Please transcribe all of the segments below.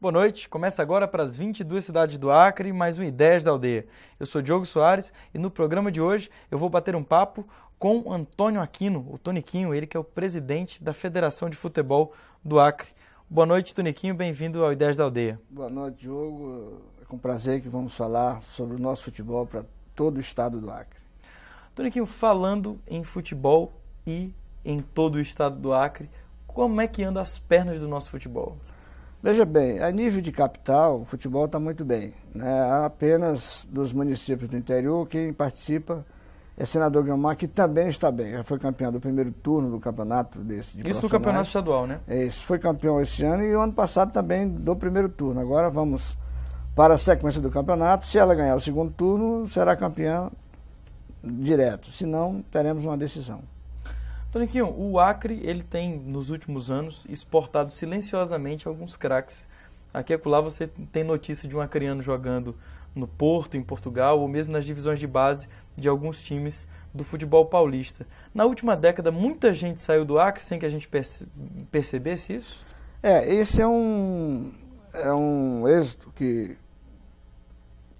Boa noite, começa agora para as 22 cidades do Acre, mais um Ideias da Aldeia. Eu sou Diogo Soares e no programa de hoje eu vou bater um papo com Antônio Aquino, o Toniquinho, ele que é o presidente da Federação de Futebol do Acre. Boa noite, Toniquinho, bem-vindo ao Ideias da Aldeia. Boa noite, Diogo. É com prazer que vamos falar sobre o nosso futebol para todo o estado do Acre. Toniquinho, falando em futebol e em todo o estado do Acre, como é que andam as pernas do nosso futebol? Veja bem, a nível de capital, o futebol está muito bem, né? Apenas dos municípios do interior, quem participa é Senador Guilmar, que também está bem. Já foi campeão do primeiro turno do campeonato desse. Isso no campeonato estadual, né? Isso, foi campeão esse ano e o ano passado também do primeiro turno. Agora vamos para a sequência do campeonato. Se ela ganhar o segundo turno, será campeã direto. Se não, teremos uma decisão. Toniquinho, o Acre, ele tem, nos últimos anos, exportado silenciosamente alguns craques. Aqui e acolá você tem notícia de um acreano jogando no Porto, em Portugal, ou mesmo nas divisões de base de alguns times do futebol paulista. Na última década, muita gente saiu do Acre sem que a gente percebesse isso? Esse é um êxito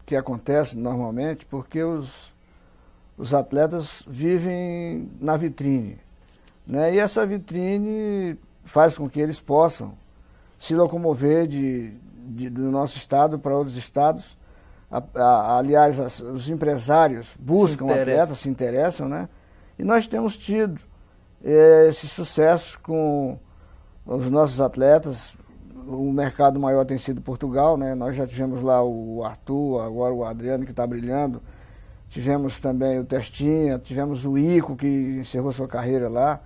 que acontece normalmente porque os atletas vivem na vitrine, né? E essa vitrine faz com que eles possam se locomover do nosso estado para outros estados. Aliás, os empresários buscam atletas, se interessam, né? E nós temos tido esse sucesso com os nossos atletas. O mercado maior tem sido Portugal, né? Nós já tivemos lá o Arthur, agora o Adriano, que está brilhando. Tivemos também o Testinha, tivemos o Ico, que encerrou sua carreira lá.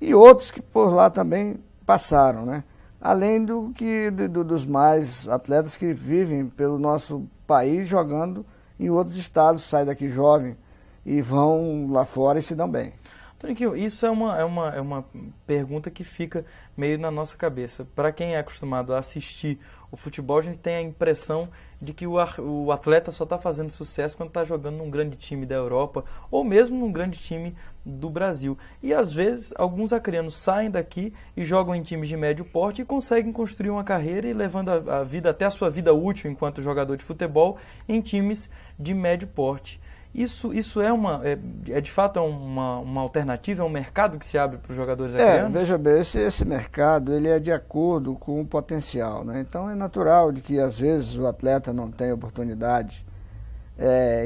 E outros que por lá também passaram, né? Além dos mais atletas que vivem pelo nosso país jogando em outros estados, saem daqui jovem e vão lá fora e se dão bem. Toniquinho, isso é uma pergunta que fica meio na nossa cabeça. Para quem é acostumado a assistir o futebol, a gente tem a impressão de que o atleta só está fazendo sucesso quando está jogando num grande time da Europa ou mesmo num grande time do Brasil. E às vezes alguns acreanos saem daqui e jogam em times de médio porte e conseguem construir uma carreira e levando a vida até a sua vida útil enquanto jogador de futebol em times de médio porte. Isso é de fato uma alternativa, é um mercado que se abre para os jogadores acreanos? Veja bem, esse mercado ele é de acordo com o potencial, né? Então é natural de que às vezes o atleta não tem oportunidade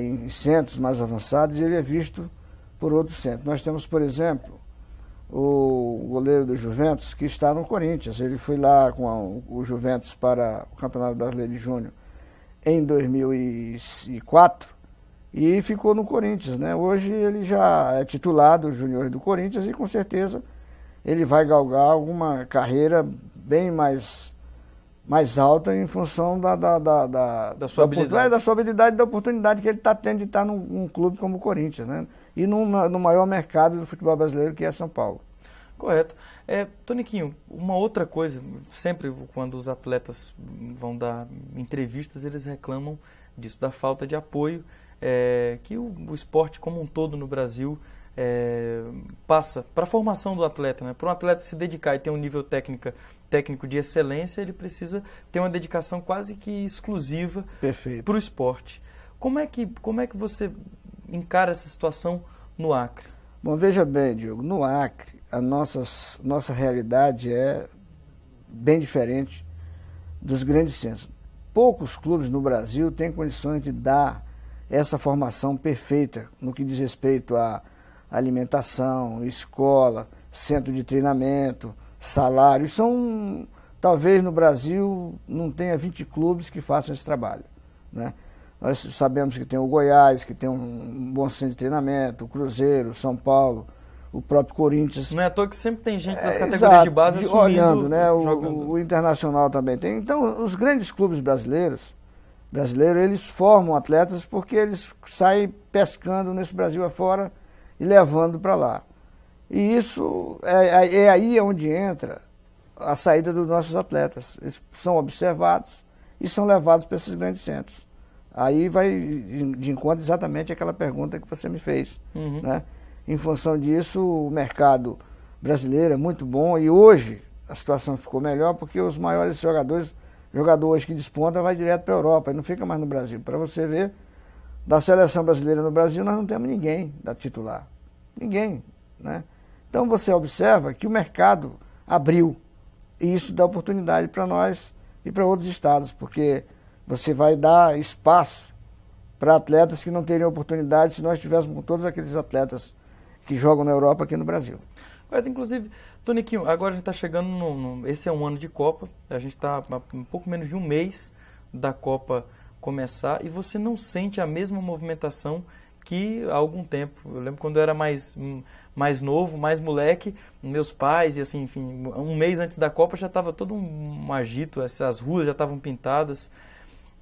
em centros mais avançados e ele é visto por outros centros. Nós temos, por exemplo, o goleiro do Juventus que está no Corinthians. Ele foi lá com o Juventus para o Campeonato Brasileiro de Júnior em 2004. E ficou no Corinthians, né? Hoje ele já é titular do Júnior do Corinthians e com certeza ele vai galgar alguma carreira bem mais alta em função da sua habilidade e da oportunidade que ele está tendo de estar num clube como o Corinthians, né? E no maior mercado do futebol brasileiro, que é São Paulo. Correto. Toniquinho, uma outra coisa, sempre quando os atletas vão dar entrevistas, eles reclamam disso, da falta de apoio que o esporte como um todo no Brasil passa para a formação do atleta, né? Para um atleta se dedicar e ter um nível técnico de excelência, ele precisa ter uma dedicação quase que exclusiva para o esporte. Como é que você encara essa situação no Acre? Bom, veja bem, Diogo, no Acre a nossa realidade é bem diferente dos grandes centros. Poucos clubes no Brasil têm condições de dar essa formação perfeita no que diz respeito à alimentação, escola, centro de treinamento, salário. Talvez no Brasil não tenha 20 clubes que façam esse trabalho, né? Nós sabemos que tem o Goiás, que tem um bom centro de treinamento, o Cruzeiro, o São Paulo, o próprio Corinthians. Não é à toa que sempre tem gente das categorias de base assumindo, olhando, né? Jogando. O Internacional também tem. Então, os grandes clubes brasileiros, eles formam atletas porque eles saem pescando nesse Brasil afora e levando para lá. E isso é aí onde entra a saída dos nossos atletas. Eles são observados e são levados para esses grandes centros. Aí vai de encontro exatamente aquela pergunta que você me fez, né? Em função disso, o mercado brasileiro é muito bom e hoje a situação ficou melhor porque os maiores jogadores Jogador hoje que desponta vai direto para a Europa e não fica mais no Brasil. Para você ver, da seleção brasileira no Brasil, nós não temos ninguém da titular. Ninguém, né? Então você observa que o mercado abriu e isso dá oportunidade para nós e para outros estados, porque você vai dar espaço para atletas que não teriam oportunidade se nós tivéssemos com todos aqueles atletas que jogam na Europa aqui no Brasil. Inclusive, Toniquinho, agora a gente está chegando esse é um ano de Copa, a gente está a um pouco menos de um mês da Copa começar e você não sente a mesma movimentação que há algum tempo. Eu lembro quando eu era mais novo, mais moleque, meus pais, e assim, enfim, um mês antes da Copa já estava todo um agito, as ruas já estavam pintadas.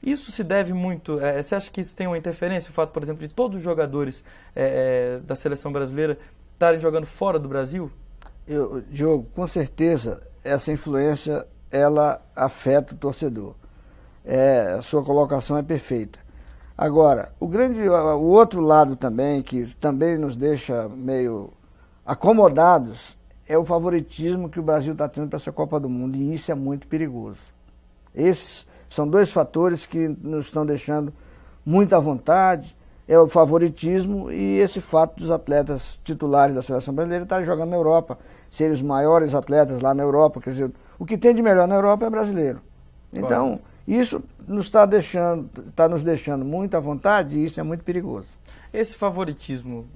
Isso se deve muito, você acha que isso tem uma interferência, o fato, por exemplo, de todos os jogadores da seleção brasileira estarem jogando fora do Brasil? Diogo, com certeza, essa influência, ela afeta o torcedor. A sua colocação é perfeita. Agora, o outro lado também, que também nos deixa meio acomodados, é o favoritismo que o Brasil está tendo para essa Copa do Mundo, e isso é muito perigoso. Esses são dois fatores que nos estão deixando muito à vontade, é o favoritismo e esse fato dos atletas titulares da seleção brasileira estarem jogando na Europa, serem os maiores atletas lá na Europa, quer dizer, o que tem de melhor na Europa é brasileiro. Então, isso está nos deixando muito à vontade e isso é muito perigoso. Esse favoritismo,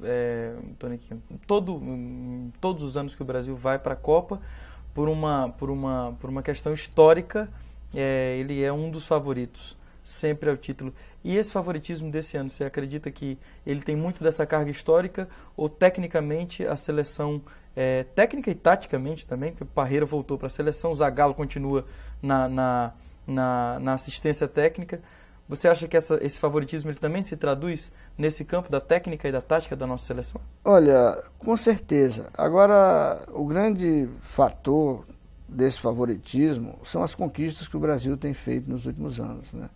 Toniquinho, todos os anos que o Brasil vai para a Copa, por uma questão histórica, ele é um dos favoritos, sempre é o título. E esse favoritismo desse ano, você acredita que ele tem muito dessa carga histórica ou tecnicamente a seleção, técnica e taticamente também, porque o Parreira voltou para a seleção, o Zagallo continua na assistência técnica. Você acha que esse favoritismo ele também se traduz nesse campo da técnica e da tática da nossa seleção? Olha, com certeza. Agora, o grande fator desse favoritismo são as conquistas que o Brasil tem feito nos últimos anos, né?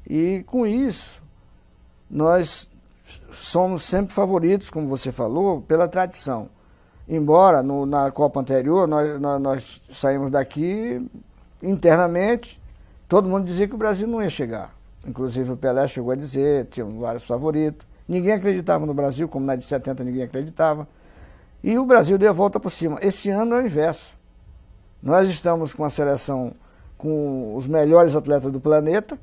E com isso, nós somos sempre favoritos, como você falou, pela tradição. Embora na Copa anterior nós saímos daqui internamente, todo mundo dizia que o Brasil não ia chegar. Inclusive o Pelé chegou a dizer, tinha vários favoritos. Ninguém acreditava no Brasil, como na de 70 ninguém acreditava. E o Brasil deu a volta por cima. Esse ano é o inverso. Nós estamos com a seleção com os melhores atletas do planeta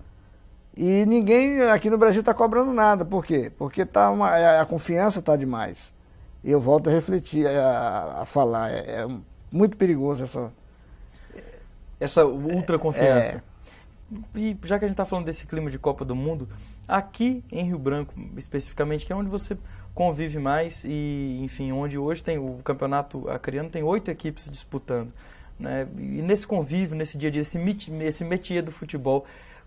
e ninguém aqui no Brasil está cobrando nada. Por quê? Porque a confiança está demais. E eu volto a refletir, a falar. É muito perigoso essa ultra confiança. E já que a gente está falando desse clima de Copa do Mundo, aqui em Rio Branco, especificamente, que é onde você convive mais e, enfim, onde hoje tem o campeonato acreano, tem 8 equipes disputando, né? E nesse convívio, nesse dia a dia, esse métier do futebol,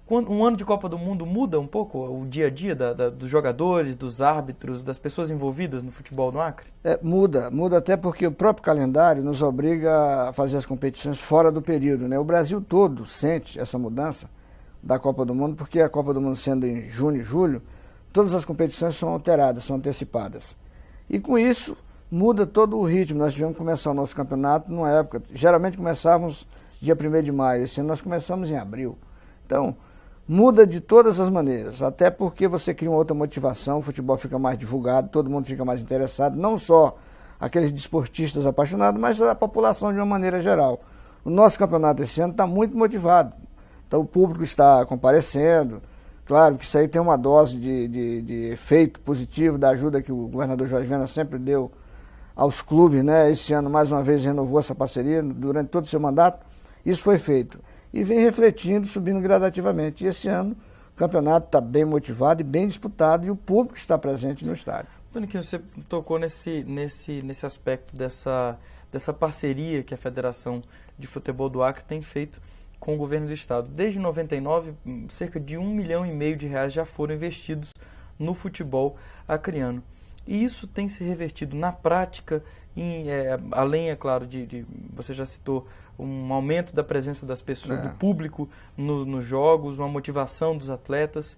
um ano de Copa do Mundo muda um pouco o dia a dia dos jogadores, dos árbitros, das pessoas envolvidas no futebol no Acre? Muda até porque o próprio calendário nos obriga a fazer as competições fora do período, né? O Brasil todo sente essa mudança da Copa do Mundo, porque a Copa do Mundo sendo em junho e julho, todas as competições são alteradas, são antecipadas. E com isso, muda todo o ritmo. Nós tivemos que começar o nosso campeonato numa época, geralmente começávamos dia 1º de maio, esse ano nós começamos em abril. Então, muda de todas as maneiras, até porque você cria uma outra motivação, o futebol fica mais divulgado, todo mundo fica mais interessado, não só aqueles desportistas apaixonados, mas a população de uma maneira geral. O nosso campeonato esse ano está muito motivado, então o público está comparecendo, claro que isso aí tem uma dose de efeito positivo da ajuda que o governador Jorge Viana sempre deu aos clubes, né? Esse ano mais uma vez renovou essa parceria durante todo o seu mandato, isso foi feito. E vem refletindo, subindo gradativamente. E esse ano o campeonato está bem motivado e bem disputado e o público está presente no estádio. Toniquinho, você tocou nesse aspecto dessa parceria que a Federação de Futebol do Acre tem feito com o governo do estado. Desde 99, cerca de R$1,5 milhão já foram investidos no futebol acreano. E isso tem se revertido na prática, além, é claro, você já citou, um aumento da presença das pessoas, do público nos jogos, uma motivação dos atletas.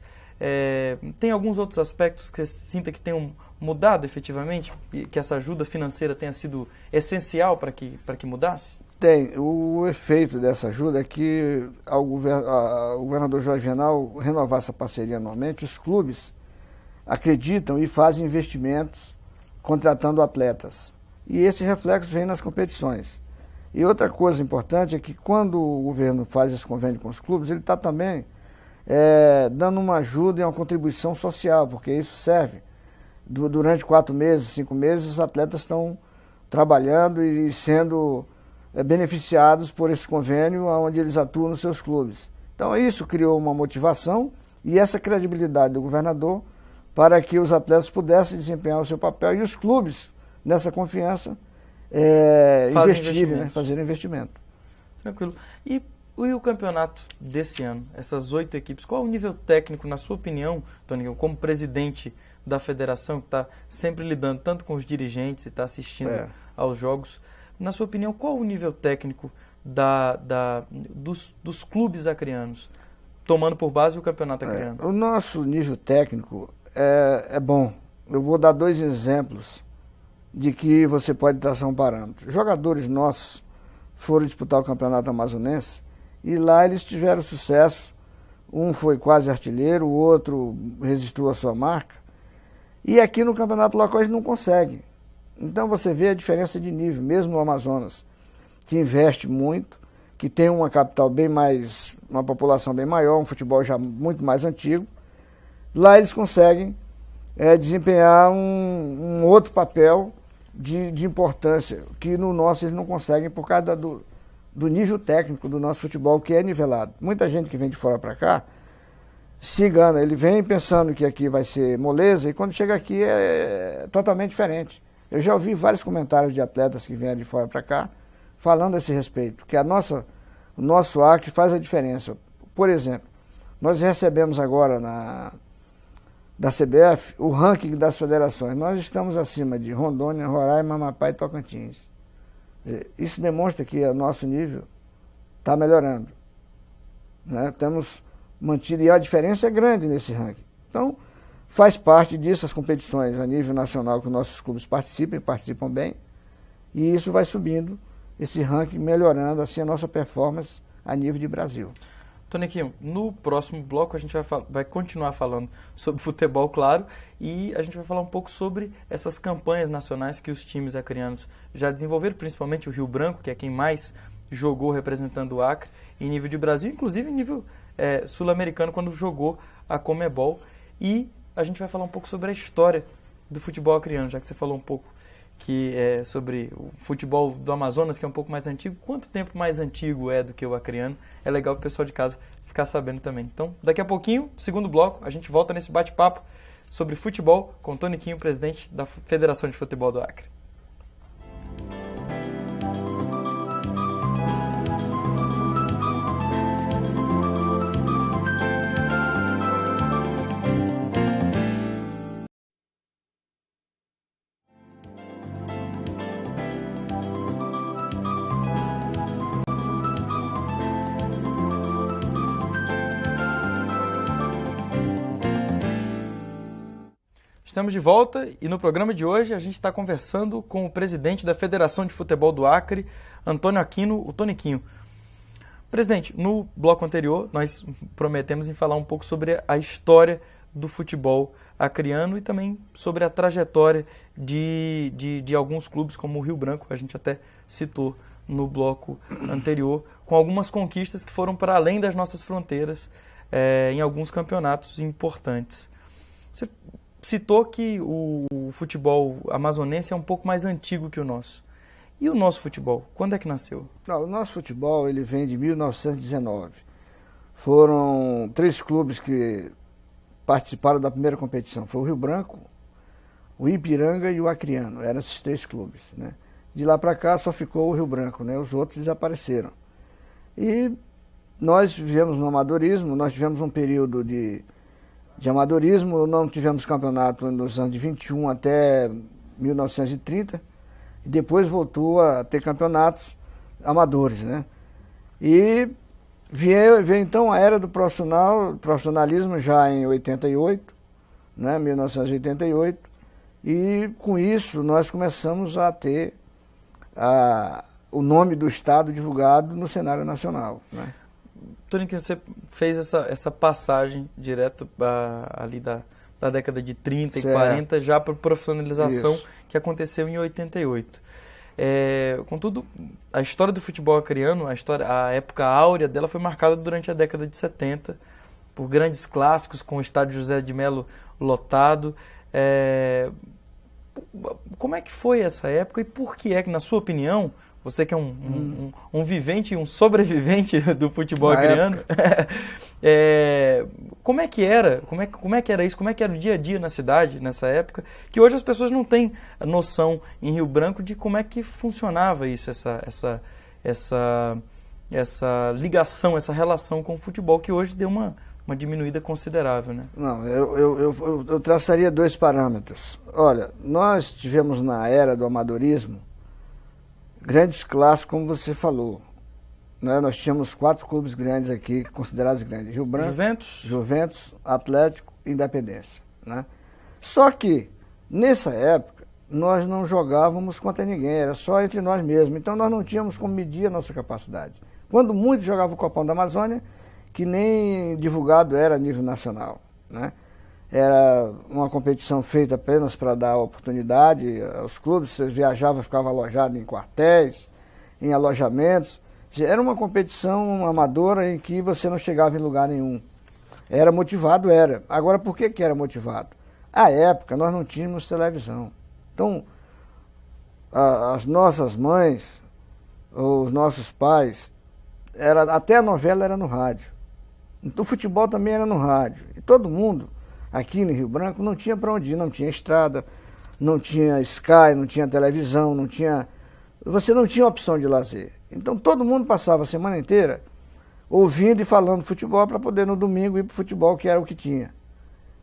Tem alguns outros aspectos que você sinta que tenham mudado efetivamente, e que essa ajuda financeira tenha sido essencial para que mudasse? Tem. O efeito dessa ajuda é que ao o governador Jorge Venal renovar essa parceria anualmente, os clubes acreditam e fazem investimentos contratando atletas. E esse reflexo vem nas competições. E outra coisa importante é que quando o governo faz esse convênio com os clubes, ele está também dando uma ajuda e uma contribuição social, porque isso serve. Durante 4 meses, 5 meses, os atletas estão trabalhando e sendo beneficiados por esse convênio onde eles atuam nos seus clubes. Então isso criou uma motivação e essa credibilidade do governador para que os atletas pudessem desempenhar o seu papel e os clubes, nessa confiança, investirem, né, fazerem investimento. Tranquilo. E o campeonato desse ano, essas 8 equipes, qual é o nível técnico, na sua opinião, Tony, como presidente da federação, que está sempre lidando tanto com os dirigentes e está assistindo aos jogos, na sua opinião, qual é o nível técnico dos clubes acrianos, tomando por base o campeonato acriano? O nosso nível técnico é bom. Eu vou dar 2 exemplos de que você pode traçar um parâmetro. Jogadores nossos foram disputar o campeonato amazonense e lá eles tiveram sucesso. Um foi quase artilheiro, o outro registrou a sua marca. E aqui no campeonato local eles não conseguem. Então você vê a diferença de nível, mesmo no Amazonas, que investe muito, que tem uma capital bem mais, uma população bem maior, um futebol já muito mais antigo. Lá eles conseguem desempenhar um outro papel de importância, que no nosso eles não conseguem por causa do nível técnico do nosso futebol, que é nivelado. Muita gente que vem de fora para cá se engana, ele vem pensando que aqui vai ser moleza e quando chega aqui é totalmente diferente. Eu já ouvi vários comentários de atletas que vieram de fora para cá falando a esse respeito, que o nosso Acre faz a diferença. Por exemplo, nós recebemos agora da CBF o ranking das federações. Nós estamos acima de Rondônia, Roraima, Amapá e Tocantins. Isso demonstra que o nosso nível está melhorando, né? Temos mantido, e a diferença é grande nesse ranking. Então, faz parte disso as competições a nível nacional que os nossos clubes participam bem, e isso vai subindo, esse ranking melhorando assim a nossa performance a nível de Brasil. Toniquinho, no próximo bloco a gente vai continuar falando sobre futebol, claro, e a gente vai falar um pouco sobre essas campanhas nacionais que os times acrianos já desenvolveram, principalmente o Rio Branco, que é quem mais jogou representando o Acre em nível de Brasil, inclusive em nível sul-americano, quando jogou a Conmebol. E a gente vai falar um pouco sobre a história do futebol acriano, já que você falou um pouco sobre o futebol do Amazonas, que é um pouco mais antigo. Quanto tempo mais antigo é do que o acriano? É legal o pessoal de casa ficar sabendo também. Então, daqui a pouquinho, segundo bloco, a gente volta nesse bate-papo sobre futebol com o Toniquinho, presidente da Federação de Futebol do Acre. Estamos de volta e no programa de hoje a gente está conversando com o presidente da Federação de Futebol do Acre, Antônio Aquino, o Toniquinho. Presidente, no bloco anterior nós prometemos em falar um pouco sobre a história do futebol acriano e também sobre a trajetória de alguns clubes como o Rio Branco, a gente até citou no bloco anterior, com algumas conquistas que foram para além das nossas fronteiras em alguns campeonatos importantes. Você citou que o futebol amazonense é um pouco mais antigo que o nosso. E o nosso futebol, quando é que nasceu? Não, o nosso futebol ele vem de 1919. Foram 3 clubes que participaram da primeira competição. Foi o Rio Branco, o Ipiranga e o Acriano. Eram esses 3 clubes, né? De lá para cá só ficou o Rio Branco, né? Os outros desapareceram. E nós vivemos no amadorismo, nós tivemos um período de amadorismo, não tivemos campeonato nos anos de 21 até 1930, e depois voltou a ter campeonatos amadores, né? E veio então a era do profissionalismo já em 88, né? 1988, e com isso nós começamos a ter o nome do estado divulgado no cenário nacional, né? Toniquinho, você fez essa passagem direto ali da década de 30 certo. e 40 já para a profissionalização Isso. que aconteceu em 88. Contudo, a história do futebol acreano, a época áurea dela foi marcada durante a década de 70 por grandes clássicos com o estádio José de Melo lotado. Como é que foi essa época e por que é que, na sua opinião, você que é um vivente, um sobrevivente do futebol acreano, como é que era? Como é que era isso? Como é que era o dia a dia na cidade nessa época? Que hoje as pessoas não têm noção em Rio Branco de como é que funcionava isso, essa ligação, essa relação com o futebol, que hoje deu uma diminuída considerável, né? Não, eu traçaria 2 parâmetros. Olha, nós tivemos na era do amadorismo grandes clássicos, como você falou, né? Nós tínhamos 4 clubes grandes aqui, considerados grandes: Rio Branco, Juventus, Atlético e Independência, né? Só que, nessa época, nós não jogávamos contra ninguém, era só entre nós mesmos. Então nós não tínhamos como medir a nossa capacidade. Quando muitos jogavam o Copão da Amazônia, que nem divulgado era a nível nacional, né? Era uma competição feita apenas para dar oportunidade aos clubes. Você viajava, ficava alojado em quartéis, em alojamentos. Era uma competição amadora em que você não chegava em lugar nenhum. Era motivado, era. Agora, por que era motivado? À época, nós não tínhamos televisão. Então, as nossas mães, os nossos pais, até a novela era no rádio. Então, o futebol também era no rádio. E todo mundo aqui no Rio Branco não tinha para onde ir, não tinha estrada, não tinha Sky, não tinha televisão, você não tinha opção de lazer. Então todo mundo passava a semana inteira ouvindo e falando futebol para poder no domingo ir para o futebol, que era o que tinha.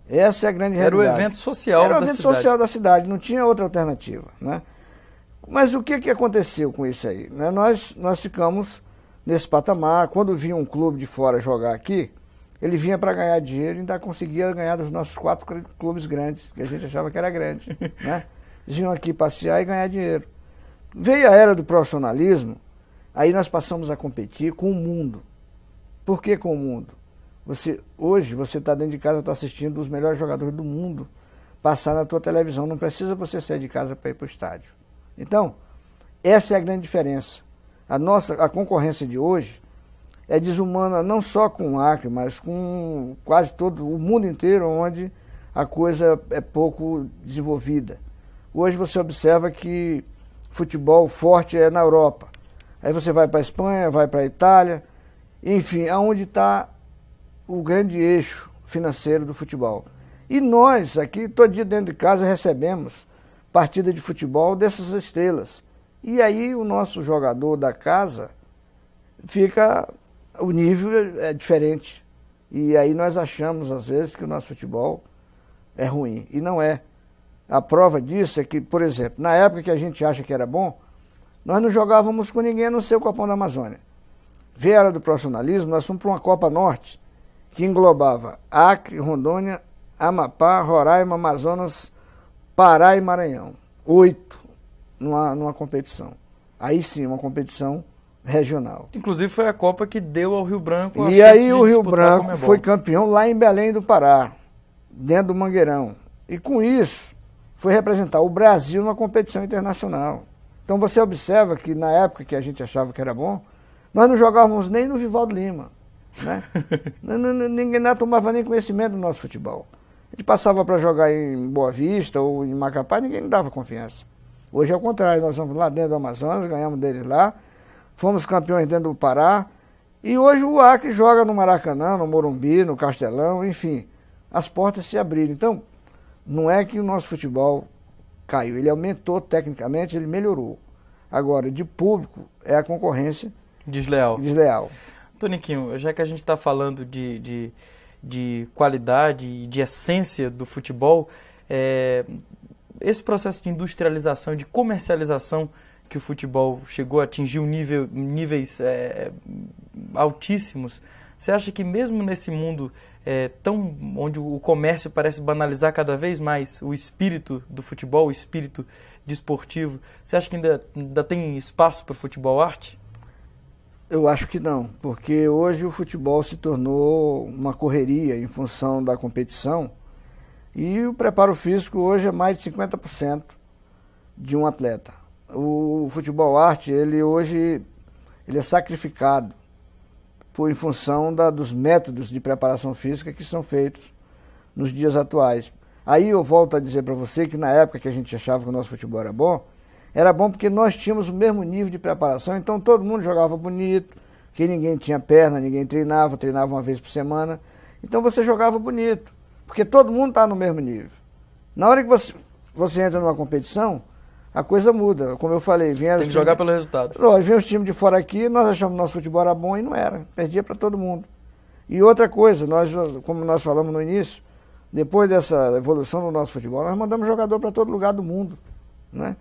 Essa é a grande realidade. Era o evento social da cidade. Era o evento social da cidade, não tinha outra alternativa, né? Mas o que aconteceu com isso aí, né? Nós ficamos nesse patamar. Quando vinha um clube de fora jogar aqui, ele vinha para ganhar dinheiro e ainda conseguia ganhar dos nossos 4 clubes grandes, que a gente achava que era grande, né? Eles vinham aqui passear e ganhar dinheiro. Veio a era do profissionalismo, aí nós passamos a competir com o mundo. Por que com o mundo? Hoje você está dentro de casa, está assistindo os melhores jogadores do mundo passar na tua televisão. Não precisa você sair de casa para ir para o estádio. Então, essa é a grande diferença. A concorrência de hoje é desumana não só com o Acre, mas com quase todo o mundo inteiro, onde a coisa é pouco desenvolvida. Hoje você observa que futebol forte é na Europa. Aí você vai para a Espanha, vai para a Itália, enfim, aonde está o grande eixo financeiro do futebol. E nós aqui, todo dia dentro de casa, recebemos partida de futebol dessas estrelas. E aí o nosso jogador da casa o nível é diferente. E aí nós achamos, às vezes, que o nosso futebol é ruim. E não é. A prova disso é que, por exemplo, na época que a gente acha que era bom, nós não jogávamos com ninguém no seu Copão da Amazônia. Veio a era do profissionalismo, nós fomos para uma Copa Norte que englobava Acre, Rondônia, Amapá, Roraima, Amazonas, Pará e Maranhão. 8 numa competição. Aí sim, uma competição regional. Inclusive foi a Copa que deu ao Rio Branco a E chance aí de o Rio disputar a Branco Comebol. foi campeão lá em Belém do Pará, dentro do Mangueirão. E com isso, foi representar o Brasil numa competição internacional. Então você observa que na época que a gente achava que era bom, nós não jogávamos nem no Vivaldo Lima, né? Ninguém tomava nem conhecimento do nosso futebol. A gente passava para jogar em Boa Vista ou em Macapá, ninguém nos dava confiança. Hoje é o contrário, nós vamos lá dentro do Amazonas, ganhamos deles lá, fomos campeões dentro do Pará, e hoje o Acre joga no Maracanã, no Morumbi, no Castelão, enfim, as portas se abriram. Então, não é que o nosso futebol caiu, ele aumentou tecnicamente, ele melhorou. Agora, de público, é a concorrência desleal. Toniquinho, já que a gente está falando de qualidade e de essência do futebol, esse processo de industrialização, de comercialização que o futebol chegou a atingir níveis altíssimos Você acha que mesmo nesse mundo onde o comércio parece banalizar cada vez mais o espírito do futebol, o espírito desportivo, você acha que ainda tem espaço para o futebol arte? Eu acho que não, porque hoje o futebol se tornou uma correria em função da competição e o preparo físico hoje é mais de 50% de um atleta. O futebol arte, ele hoje é sacrificado em função dos métodos de preparação física que são feitos nos dias atuais. Aí eu volto a dizer para você que na época que a gente achava que o nosso futebol era bom porque nós tínhamos o mesmo nível de preparação, então todo mundo jogava bonito, que ninguém tinha perna, ninguém treinava uma vez por semana. Então você jogava bonito, porque todo mundo está no mesmo nível. Na hora que você entra numa competição, a coisa muda. Como eu falei, tem que jogar pelo resultado. Vinha os times de fora aqui, nós achamos que nosso futebol era bom e não era. Perdia para todo mundo. E outra coisa, como nós falamos no início, depois dessa evolução do nosso futebol, nós mandamos jogador para todo lugar do mundo, né?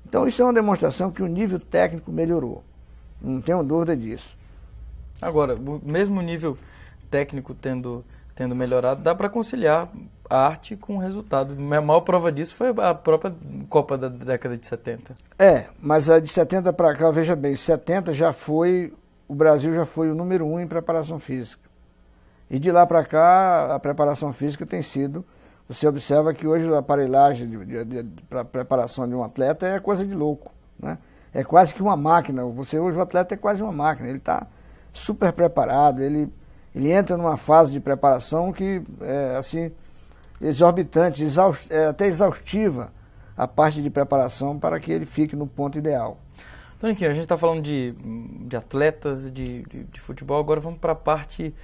Então isso é uma demonstração que o nível técnico melhorou. Não tenho dúvida disso. Agora, o mesmo nível técnico tendo melhorado, dá para conciliar a arte com o resultado. A maior prova disso foi a própria Copa da década de 70. Mas a de 70 para cá, veja bem, 70 o Brasil já foi o número 1 em preparação física. E de lá para cá, a preparação física tem sido... Você observa que hoje a aparelhagem para preparação de um atleta é coisa de louco, né? É quase que uma máquina. Hoje o atleta é quase uma máquina. Ele está super preparado, ele entra numa fase de preparação que é assim, exorbitante, até exaustiva a parte de preparação para que ele fique no ponto ideal. Toniquinho, a gente está falando de atletas, de futebol, agora vamos para a parte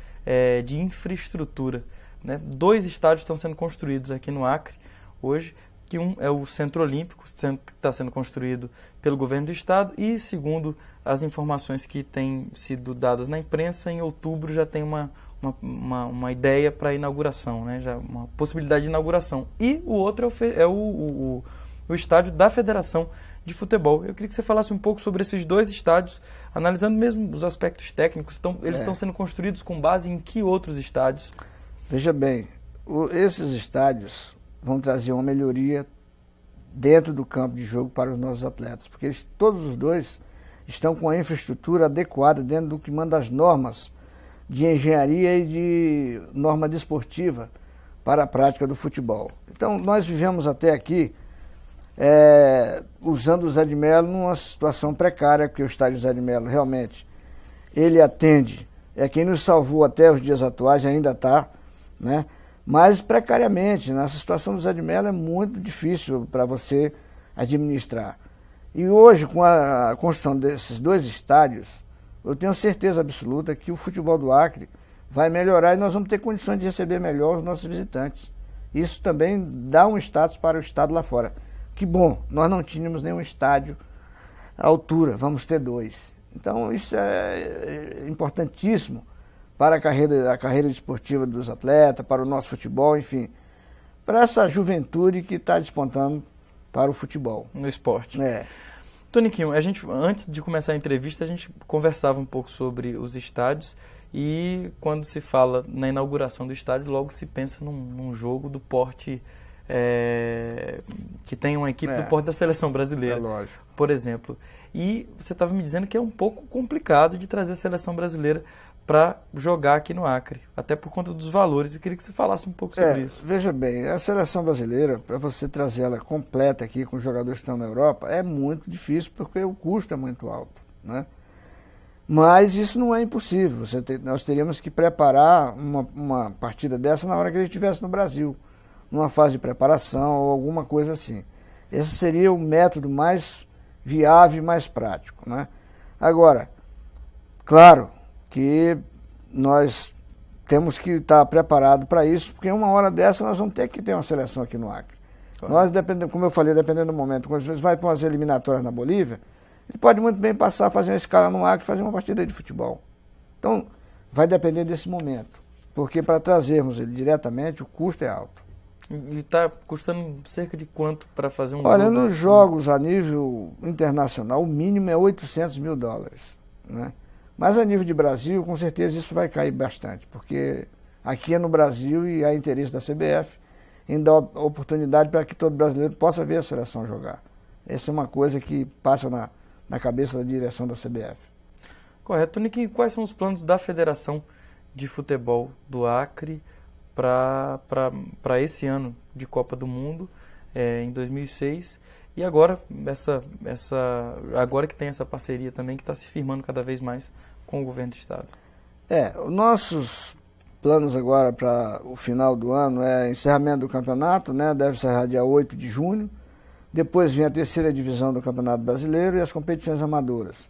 de infraestrutura. Né? 2 estádios estão sendo construídos aqui no Acre hoje, que um é o Centro Olímpico, que está sendo construído pelo governo do estado, e segundo as informações que têm sido dadas na imprensa, em outubro já tem uma ideia para inauguração, né? Já uma possibilidade de inauguração. E o outro é o estádio da Federação de Futebol. Eu queria que você falasse um pouco sobre esses 2 estádios, analisando mesmo os aspectos técnicos. Eles estão sendo construídos com base em que outros estádios? Veja bem, esses estádios vão trazer uma melhoria dentro do campo de jogo para os nossos atletas, porque todos os 2 estão com a infraestrutura adequada dentro do que manda as normas de engenharia e de norma desportiva para a prática do futebol. Então, nós vivemos até aqui usando o Zé de Mello numa situação precária, porque o estádio Zé de Mello realmente, ele atende, quem nos salvou até os dias atuais, ainda está, né? Mas precariamente, nessa situação do Zé de Mello é muito difícil para você administrar. E hoje, com a construção desses 2 estádios, eu tenho certeza absoluta que o futebol do Acre vai melhorar e nós vamos ter condições de receber melhor os nossos visitantes. Isso também dá um status para o estado lá fora. Que bom, nós não tínhamos nenhum estádio à altura, vamos ter 2. Então isso é importantíssimo para a carreira desportiva dos atletas, para o nosso futebol, enfim, para essa juventude que está despontando para o futebol. No esporte. Toniquinho, antes de começar a entrevista, a gente conversava um pouco sobre os estádios e quando se fala na inauguração do estádio, logo se pensa num jogo do porte, que tem uma equipe do porte da seleção brasileira, lógico. Por exemplo. E você estava me dizendo que é um pouco complicado de trazer a seleção brasileira para jogar aqui no Acre, até por conta dos valores. Eu queria que você falasse um pouco sobre isso. Veja bem, a seleção brasileira, para você trazer ela completa aqui com os jogadores que estão na Europa, é muito difícil porque o custo é muito alto, né? Mas isso não é impossível. Nós teríamos que preparar uma partida dessa na hora que a gente estivesse no Brasil, numa fase de preparação ou alguma coisa assim. Esse seria o método mais viável e mais prático, né? Agora, claro que nós temos que estar preparados para isso, porque uma hora dessa nós vamos ter que ter uma seleção aqui no Acre. Claro. Nós, como eu falei, dependendo do momento, quando você vai para umas eliminatórias na Bolívia, ele pode muito bem passar a fazer uma escala no Acre e fazer uma partida de futebol. Então, vai depender desse momento, porque para trazermos ele diretamente, o custo é alto. E está custando cerca de quanto para fazer um Olha, jogo? nos jogos a nível internacional, o mínimo é $800 mil, né? Mas a nível de Brasil, com certeza isso vai cair bastante, porque aqui é no Brasil e há interesse da CBF em dar oportunidade para que todo brasileiro possa ver a seleção jogar. Essa é uma coisa que passa na cabeça da direção da CBF. Correto. Toniquinho, quais são os planos da Federação de Futebol do Acre para esse ano de Copa do Mundo, em 2006, e agora, agora que tem essa parceria também, que está se firmando cada vez mais com o governo do Estado? Os nossos planos agora para o final do ano é encerramento do campeonato, né? Deve encerrar dia 8 de junho, depois vem a terceira divisão do Campeonato Brasileiro e as competições amadoras.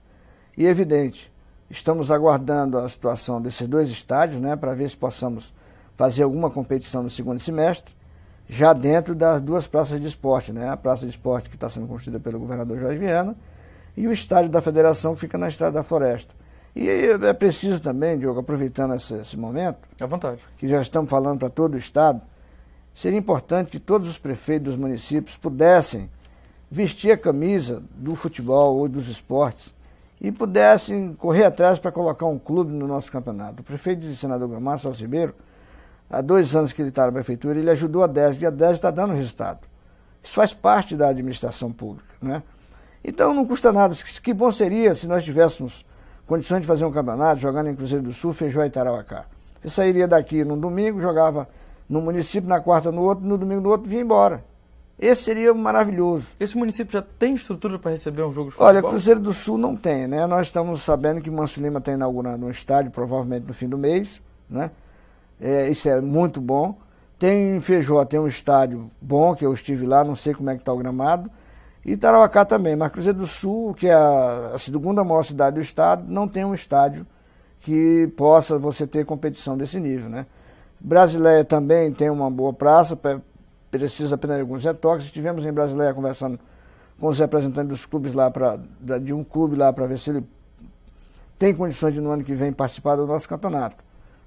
E é evidente, estamos aguardando a situação desses dois estádios, né, para ver se possamos fazer alguma competição no segundo semestre, já dentro das duas praças de esporte, né, a praça de esporte que está sendo construída pelo governador Jorge Viana e o estádio da Federação que fica na Estrada da Floresta. E é preciso também, Diogo, aproveitando esse momento, à vontade, que já estamos falando para todo o estado, seria importante que todos os prefeitos dos municípios pudessem vestir a camisa do futebol ou dos esportes e pudessem correr atrás para colocar um clube no nosso campeonato. O prefeito de Senador Guiomar, Celso Ribeiro, há 2 anos que ele está na prefeitura, ele ajudou a 10, e a 10 está dando resultado. Isso faz parte da administração pública, né? Então não custa nada. Que bom seria se nós tivéssemos condições de fazer um campeonato jogando em Cruzeiro do Sul, Feijó e Tarauacá. Você sairia daqui no domingo, jogava no município, na quarta no outro, no domingo no outro, vinha embora. Esse seria maravilhoso. Esse município já tem estrutura para receber um jogo de futebol? Olha, Cruzeiro do Sul não tem, né? Nós estamos sabendo que Manso Lima está inaugurando um estádio, provavelmente no fim do mês, né? Isso é muito bom. Tem em Feijó, tem um estádio bom, que eu estive lá, não sei como é que está o gramado. E Tarauacá também, mas Cruzeiro do Sul, que é a segunda maior cidade do estado, não tem um estádio que possa você ter competição desse nível, né? Brasileia também tem uma boa praça, precisa apenas de alguns retoques. Estivemos em Brasileia conversando com os representantes dos clubes lá, de um clube lá, para ver se ele tem condições de no ano que vem participar do nosso campeonato,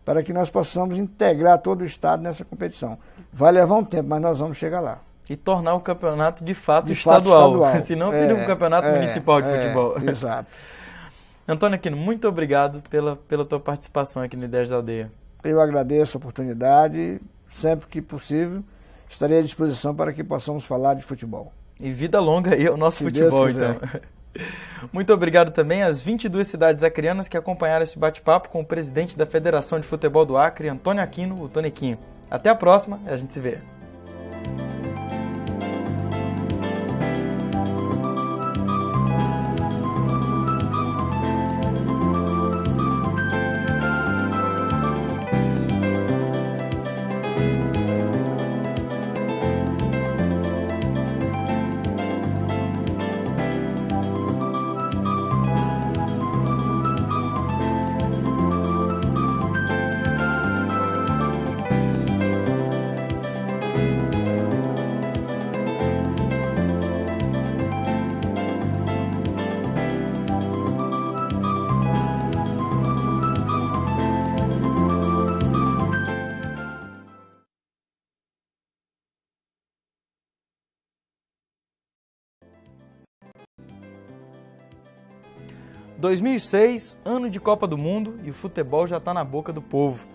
para que nós possamos integrar todo o estado nessa competição. Vai levar um tempo, mas nós vamos chegar lá. E tornar o campeonato de fato estadual. Senão vira um campeonato municipal de futebol. Exato. Antônio Aquino, muito obrigado pela tua participação aqui no Ideias da Aldeia. Eu agradeço a oportunidade, sempre que possível estarei à disposição para que possamos falar de futebol. E vida longa aí ao nosso futebol, então. Muito obrigado também às 22 cidades acreanas que acompanharam esse bate-papo com o presidente da Federação de Futebol do Acre, Antônio Aquino, o Toniquinho. Até a próxima e a gente se vê. Em 2006, ano de Copa do Mundo, e o futebol já está na boca do povo.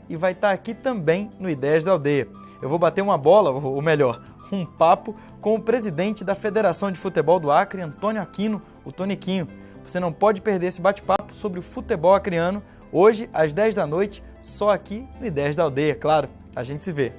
E vai estar aqui também no Ideias da Aldeia. Eu vou bater uma bola, ou melhor, um papo com o presidente da Federação de Futebol do Acre, Antônio Aquino, o Toniquinho. Você não pode perder esse bate-papo sobre o futebol acreano, hoje às 10 da noite, só aqui no Ideias da Aldeia, claro. A gente se vê.